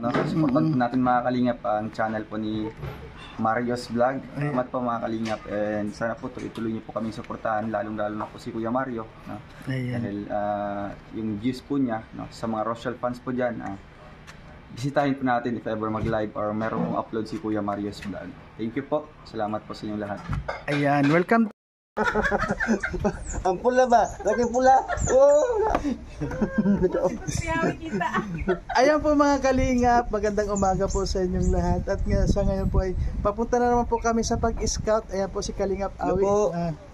No? Supportan po natin mga kalingap ang channel po ni Mario's Vlog. Salamat po mga kalingap, and sana po tuloy-tuloy niyo po kami suportahan, lalong-lalo na po si Kuya Mario, no? Dahil yung views po niya, no, sa mga Rochelle fans po dyan, bisitahin po natin if ever mag-live or meron pong upload si Kuya Mario's Vlog. Thank you po. Salamat po sa inyong lahat. Ayan, welcome. Ang pula ba? Laki pula. Oh. Ayan po mga kalingap, magandang umaga po sa inyong lahat. At sa ngayon po ay papunta na naman po kami sa pag-scout. Ayan po si Kalingap Awi.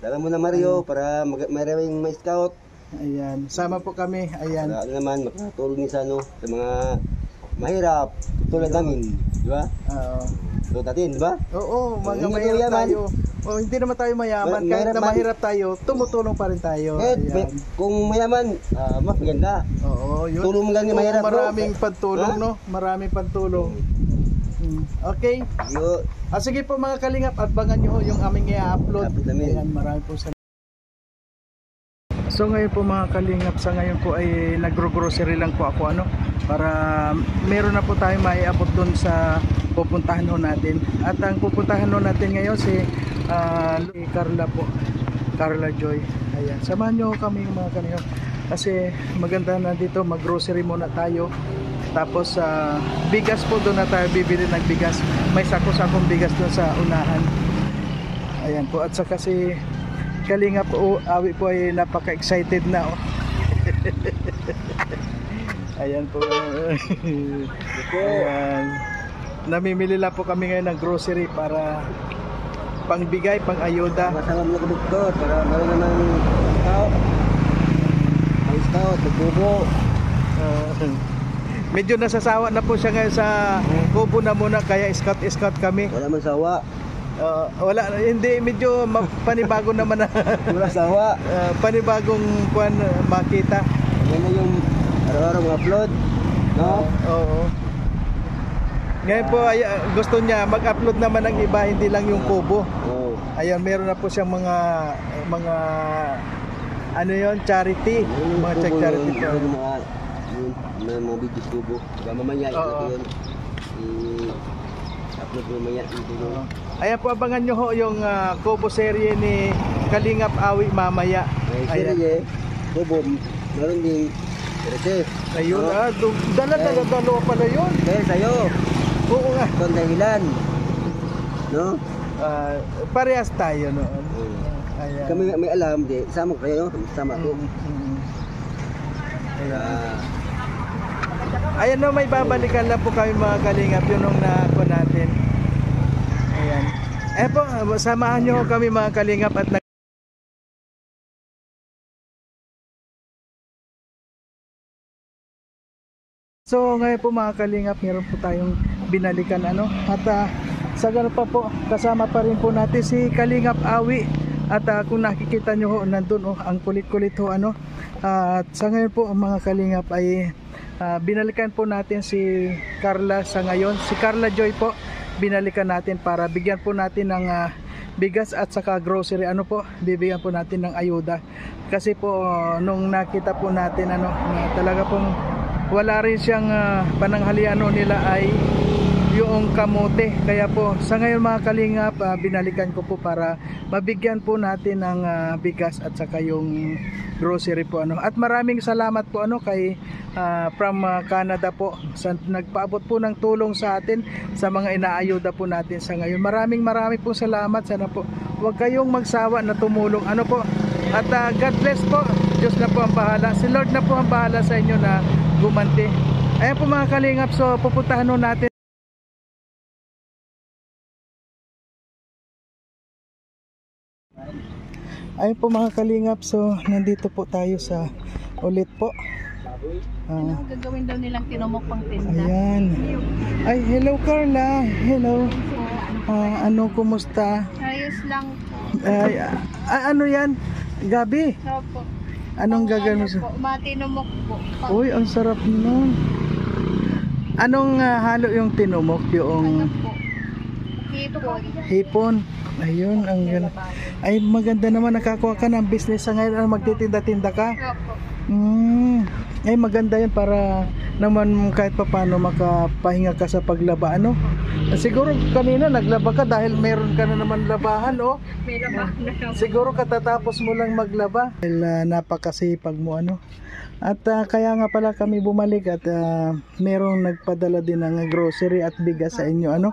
Dala mo na Mario para maraming ma-scout. Ayan, sama po kami. Ayan. Para naman makatulong sa sa mga mahirap tulad namin, di ba? Tulad natin, di ba? Oo, mga mahirap tayo. Hindi naman tayo mayaman, kahit na mahirap tayo, tumutulong pa rin tayo. Kung mayaman, mas maganda. Oo, yun. Tulong mo lang yung mahirap. Maraming pagtulong, no? Maraming pagtulong. Okay? Sige po mga kalingap, abangan nyo yung aming i-upload. Ayan, marami po sa... So ngayon po mga kalingap, sa ngayon po ay nagro-grocery lang po ako, para meron na po tayong maiabot doon sa pupuntahan natin. At ang pupuntahan natin ngayon si Carla po, Carla Joy. Ayan, samahan nyo kami mga kalingap kasi maganda na dito, mag-grocery muna tayo. Tapos bigas po, doon na tayo bibili ng bigas. May sako-sakong bigas doon sa unahan. Ayan po, at saka si Kalingap Awi po ay napaka-excited na. Ayan po. Ayan. Namimili lang po kami ngayon ng grocery para pangbigay, pang-ayuda. Masama mo na doktor para meron naman scout, nagbubo. Medyo nasasawa na po siya ngayon sa kubo na muna, kaya scout kami. Wala man sawa. Wala, hindi, medyo panibago naman na. Wala sawa. Panibagong kuan makita. Yan na yung araw-araw mga upload, no? Oo. Ngayon po ay, gusto niya mag-upload naman ng iba, hindi lang yung kubo. Ayan, meron na po siyang mga ano yon, charity, mga charity po. Mga video kubo. Mamaya yun. I-upload mamaya dito. Ayan po, abangan nyo ho yung kubo serye ni Kalingap Awi mamaya. Serye, kubo, meron din serye. Ayun, dala pala yun. Kaya sa'yo. Oo nga. Ito ang dahilan. No? Parehas tayo noon. Ayan. Kami may alam, di. Sama kayo, no? Sama ako. Ayan, no, may babalikan lang po kami mga kalingap, yun nung naako natin. Ayan. Ayan po, samahan nyo kami mga kalingap at So ngayon po mga kalingap, meron po tayong binalikan at sa ganun pa po, kasama pa rin po natin si Kalingap Awi. At kung nakikita nyo ho, nandun ang kulit-kulit ho at sa ngayon po mga kalingap ay binalikan po natin si Carla sa ngayon. Si Carla Joy po, binalikan natin para bigyan po natin ng bigas at saka grocery, bibigyan po natin ng ayuda. Kasi po nung nakita po natin na talaga pong wala rin siyang pananghalian nila ay yung kamote. Kaya po sa ngayon mga kalingap, binalikan ko po para mabigyan po natin ng bigas at saka yung grocery po At maraming salamat po kay from Canada po sa nagpaabot po ng tulong sa atin sa mga inaayuda po natin sa ngayon. Maraming po salamat. Sana po huwag kayong magsawa na tumulong po. At God bless po. Diyos na po ang bahala. Si Lord na po ang bahala sa inyo na gumanti. Ayan po mga kalingap, so pupuntahan natin. Ayun po mga kalingap, so nandito po tayo sa ulit po. Ano gagawin daw nilang tinumok pang tinda? Ayan. Ay, hello Carla. Hello. Ano, kumusta? Ayos lang po. Ay, ano yan? Gabi? Opo. Anong gagawin mo? Matinumok po. Uy, ang sarap nun. Anong halo yung tinumok? Yung po? Hipon. Hipon. Ayun, ang ganda. Ay, maganda naman, nakakuha ka ng business sa ngayon. Magtitinda-tinda ka? Opo. Ay, maganda yan para naman kahit papaano makapahinga ka sa paglaba, ano? Siguro kanina naglaba ka dahil meron ka na naman labahan, oh. May labahan na lang. Siguro katatapos mo lang maglaba dahil napakasipag mo, ano. At kaya nga pala kami bumalik at merong nagpadala din ng grocery at bigas sa inyo, ano.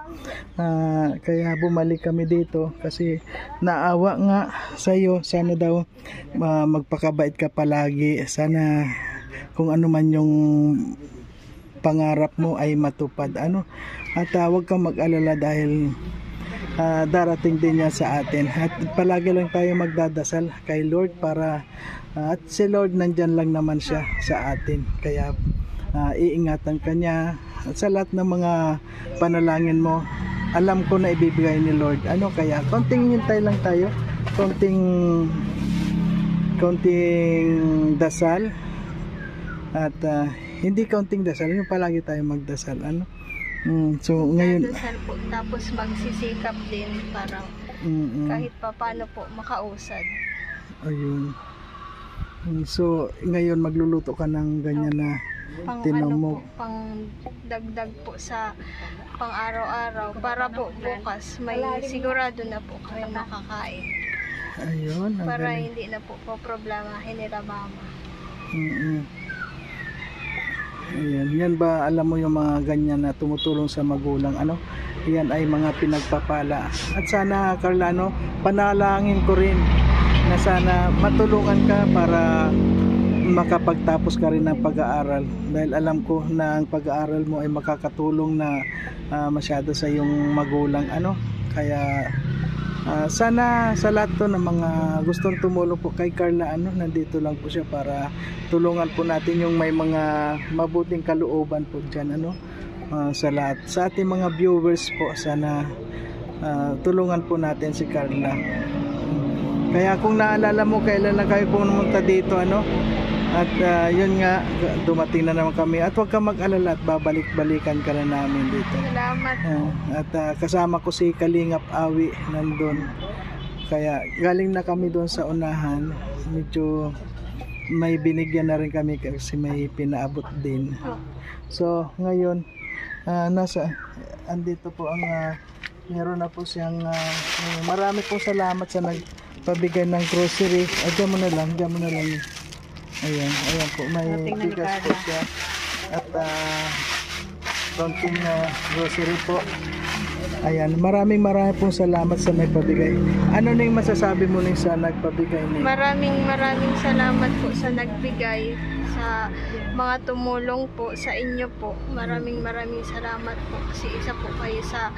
Kaya bumalik kami dito kasi naawa nga sa iyo. Sana daw magpakabait ka palagi. Sana kung ano man yung pangarap mo ay matupad, ano. At huwag kang mag-alala dahil darating din yan sa atin. At palagi lang tayo magdadasal kay Lord para at si Lord nandyan lang naman siya sa atin. Kaya iingatan ka niya. At sa lahat ng mga panalangin mo, alam ko na ibibigay ni Lord. Ano, kaya konting hintay lang tayo, konting dasal. At hindi kaunting dasal, yung palagi tayo magdasal, ano. So ngayon Dasal po, tapos magsisikap din para kahit pa paano po makausad. ayun. So ngayon magluluto ka ng ganyan na Pang tinamog. pang dagdag po sa pang araw-araw para po bukas may sigurado na po kami makakain. Ayun, ang Para galing. hindi na po problemahin nila mama. Ayan, yan ba alam mo yung mga ganyan na tumutulong sa magulang, ano? Yan ay mga pinagpapala. At sana, Carlano, panalangin ko rin na sana matulungan ka para makapagtapos ka rin ng pag-aaral. Dahil alam ko na ang pag-aaral mo ay makakatulong na masyado sa iyong magulang, ano? Kaya sana sa lahat to ng mga gustong tumulong po kay Carla, ano, nandito lang po siya para tulungan po natin yung may mga mabuting kalooban po dyan, ano, sa lahat. Sa ating mga viewers po, sana tulungan po natin si Carla. Kaya kung naalala mo kailan na kayo pumunta dito, ano, at yun nga, dumating na naman kami. At huwag kang mag-alala at babalik-balikan ka na namin dito. Salamat po. At kasama ko si Kalingap Awi nandun. Kaya galing na kami doon sa unahan. Medyo may binigyan na rin kami kasi may pinaabot din. So ngayon andito po ang meron na po siyang marami pong salamat sa nagpabigay ng grocery. Diyan mo na lang. Ayan po, may bigas po siya. At konting grocery po. Ayan, maraming pong salamat sa nagpabigay. Ano na yung masasabi mo sa nagpabigay niya? Maraming salamat po sa nagbigay, sa mga tumulong po sa inyo po. Maraming salamat po kasi isa po kayo sa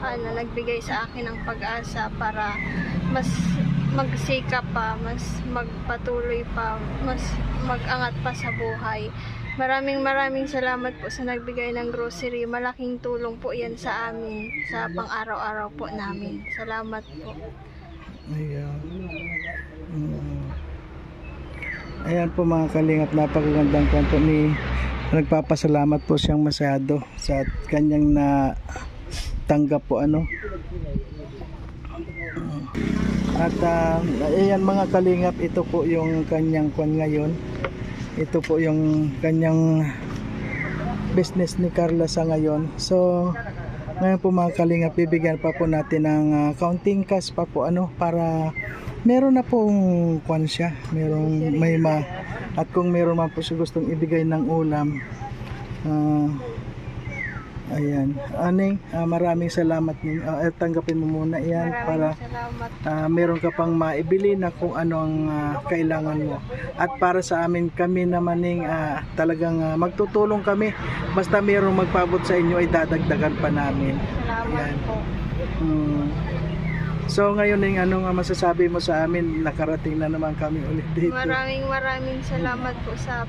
nagbigay sa akin ng pag-asa para mas magsikap pa, mas magpatuloy pa, mas mag-angat pa sa buhay. Maraming salamat po sa nagbigay ng grocery. Malaking tulong po yan sa amin, sa pang-araw-araw po namin. Salamat po. Ayan. Ayan po mga kalingap, napakagandang kwento ni nagpapasalamat po siyang masyado sa kanyang na tanggap po, ano. At ayan mga kalingap, ito po yung kanyang kwan ngayon. Ito po yung kanyang business ni Carla sa ngayon. So ngayon po mga kalingap, bibigyan pa po natin ng counting cash pa po, ano, para meron na pong kwan siya, merong at kung meron man po siya gustong ibigay ng ulam. Ayan, aning maraming salamat ning tanggapin mo muna yan para meron ka pang maibili na kung ano ang kailangan mo. At para sa amin, kami naman ning talagang magtutulong kami, basta merong magpaabot sa inyo ay dadagdagan pa namin. Salamat po. So ngayon ning ano nga masasabi mo sa amin, nakarating na naman kami ulit dito. Maraming salamat po sa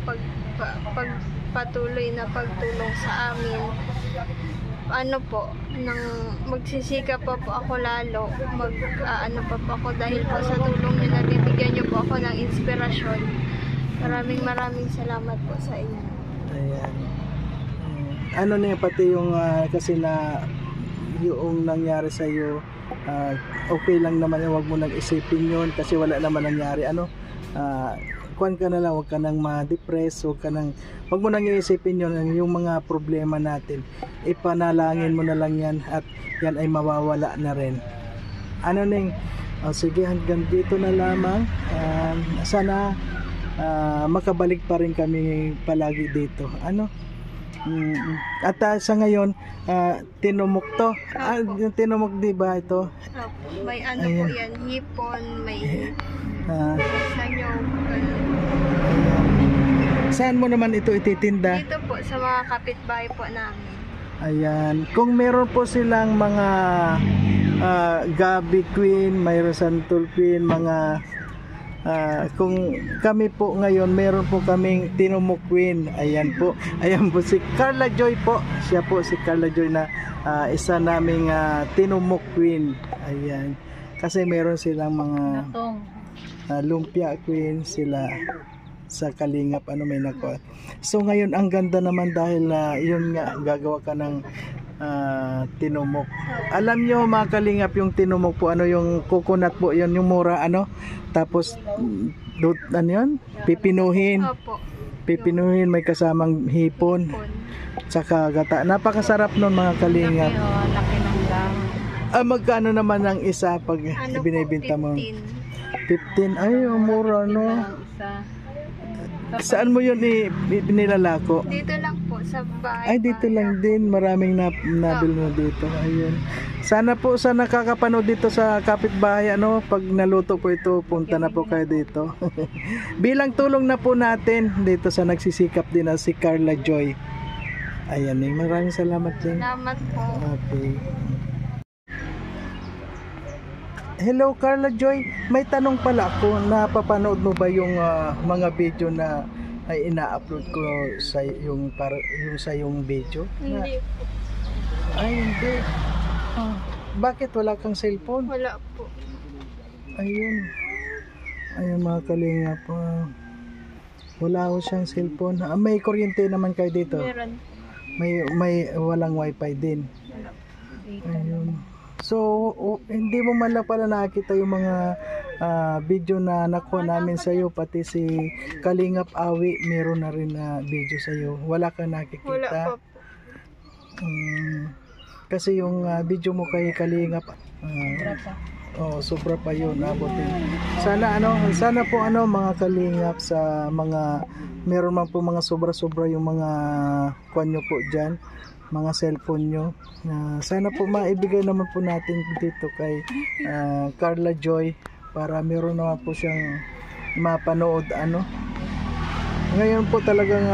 pagpatuloy na pagtulong sa amin. Ano po, nang magsisikap pa po ako lalo, ano pa po ako dahil po sa tulong niyo, nabibigyan niyo po ako ng inspirasyon. Maraming salamat po sa inyo. Ayan. Ano na pati yung kasi na yung nangyari sa iyo, okay lang naman, huwag mo nang isipin yun kasi wala naman nangyari, ano. kuan ka na lang, huwag ka nang ma-depress, huwag mo nang iisipin yung mga problema natin. Ipanalangin mo na lang yan at yan ay mawawala na rin. Ano Ning? Sige, hanggang dito na lamang. Sana makabalik pa rin kami palagi dito. Ano? At sa ngayon, tinumok to. Yung tinumok, di ba ito? May ano po yan, hipon, may sanyog. Saan mo naman ito ititinda? Dito po, sa mga kapitbahay po namin. Ayan. Kung meron po silang mga Gabi Queen, mayroon Santol Queen, mga kung kami po ngayon, meron po kaming Tinumok Queen. Ayan po si Carla Joy po. Siya po si Carla Joy na isa naming Tinumok Queen. Ayan. Kasi meron silang mga Lumpia Queen sila sa Kalingap, may nakuha. So ngayon ang ganda naman dahil yun nga, gagawa ka ng tinumok. Alam nyo mga Kalingap, yung tinumok po, yung coconut po, yun yung mura, tapos ano yun? Pipinuhin. Pipinuhin, may kasamang hipon, tsaka gata. Napakasarap nun mga Kalingap. Laki ng lang. Magkano naman ang isa pag binibenta mo? 15. Ay, mura Saan mo yun nilalako? Dito lang po sa bahay. Ay, dito lang din. Maraming nabil mo dito. Ayun. Sana po sa nakakapanood dito sa kapitbahay, pag naluto po ito, punta na po kayo dito. Bilang tulong na po natin dito sa nagsisikap din na si Carla Joy. Ayan, maraming salamat din. Salamat po. Okay. Hello Carla Joy, may tanong pala ako, napapanood mo ba yung mga video na ay ina-upload ko sa yung sa yung video? Hindi po. Ay hindi. Bakit wala kang cellphone? Wala po. Ayun mga Kalingap, wala ko siyang cellphone. May kuryente naman kayo dito? Meron. May walang wifi din. Ayun. So, hindi mo man lang pala nakita yung mga video na nakuha namin sa iyo, pati si Kalingap Awi, meron na rin na video sa iyo. Wala kang nakikita? Wala pa po. Kasi yung video mo kay Kalingap, sobra pa yun, abutin. Sana po mga Kalingap, sa mga meron man po mga sobra-sobra yung mga kwan nyo po dyan, mga cellphone nyo, sana po maibigay naman po natin dito kay Carla Joy para meron naman po siyang mapanood. Ngayon po talagang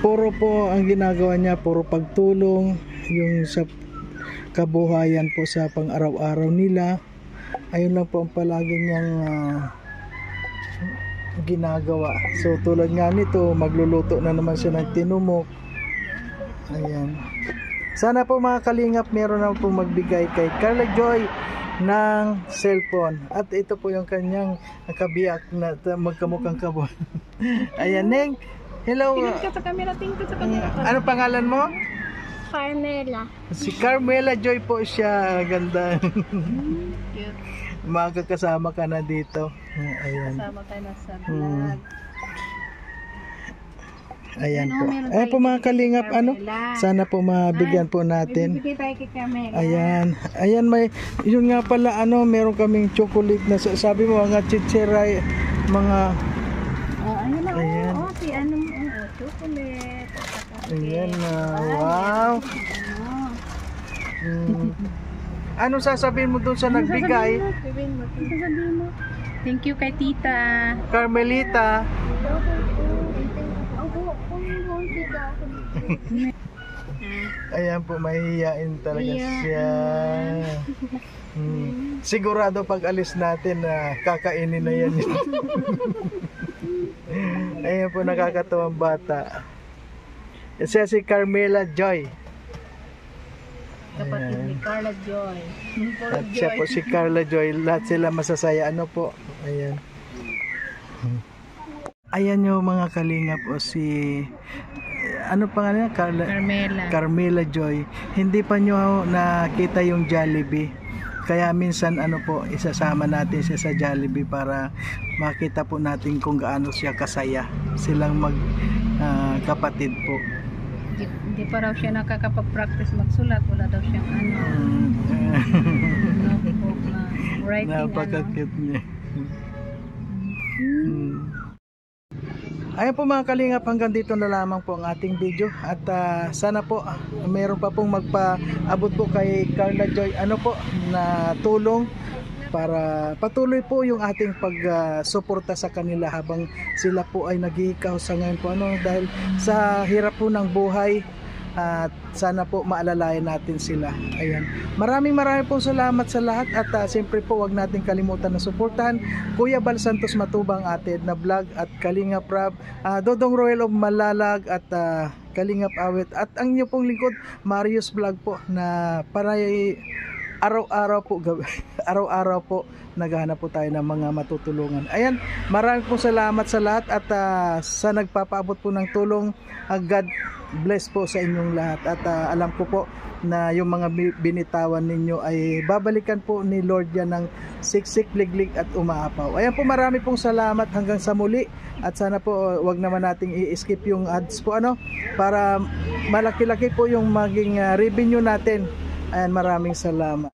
puro po ang ginagawa niya, puro pagtulong yung sa kabuhayan po sa pang-araw-araw nila. Ayun lang po ang palagi niyang ginagawa. So tulad nga nito, magluluto na naman siya ng tinumok. Ayan. Sana po mga Kalingap, meron na po magbigay kay Carla Joy ng cellphone. At ito po yung kanyang kabiyak na magkamukhang kabon. Ayan, Neng. Hello. Tingin ka sa camera, Ano pangalan mo? Carmela. Si Carmela Joy po siya. Ganda. Makakasama ka na dito. Ayan. Kasama ka na sa vlog. Ayan po. Ayan po mga Kalingap, sana po mabigyan po natin. Ayan. Ayan, yun nga pala, meron kaming chocolate na sabi mo, mga chicheray, mga ayan. Chocolate. Ayan, wow. Ano sasabihin mo dun sa nagbigay? Thank you kay Tita Carmelita. Ayan po, mahihiyain talaga siya. Sigurado pag alis natin kakainin na yan. Ayan po, nakakatuwang bata. Siya si Carmela Joy. Kapatid ni Carla Joy. At siya po si Carla Joy. Lahat sila masasaya. Ayan. Ayan yung mga Kalingap si pangalan niya? Carmela. Carmela Joy. Hindi pa nyo nakita yung Jollibee. Kaya minsan ano po, isasama natin siya sa Jollibee para makita po natin kung gaano siya kasaya. Silang kapatid po. Hindi pa raw siya nakakapag-practice magsulat. Wala daw siyang notebook na writing. Napaka-cute niya. Ayan po mga kalingap, hanggang dito na lamang po ang ating video at sana po mayroon pa pong magpaabot po kay Carla Joy na tulong para patuloy po yung ating pagsuporta sa kanila habang sila po ay naghihikaw sa ngayon po dahil sa hirap po ng buhay. At sana po maalalayan natin sila. Ayan. Maraming po salamat sa lahat at siyempre po wag natin kalimutan na suportahan Kuya Bal Santos Matubang atin na vlog at Kalingap Rab, Dodong Royal of Malalag at Kalingap Awit at ang inyo pong lingkod Marius Vlog po na para araw-araw po naghahanap po tayo ng mga matutulungan. Ayan, maraming po salamat sa lahat at sa nagpapaabot po ng tulong. God bless po sa inyong lahat at alam ko po na yung mga binitawan ninyo ay babalikan po ni Lord yan ng siksik, liglig at umaapaw. Ayan po, marami pong salamat hanggang sa muli at sana po wag naman nating i-skip yung ads po para malaki-laki po yung maging revenue natin. Ayan, maraming salamat.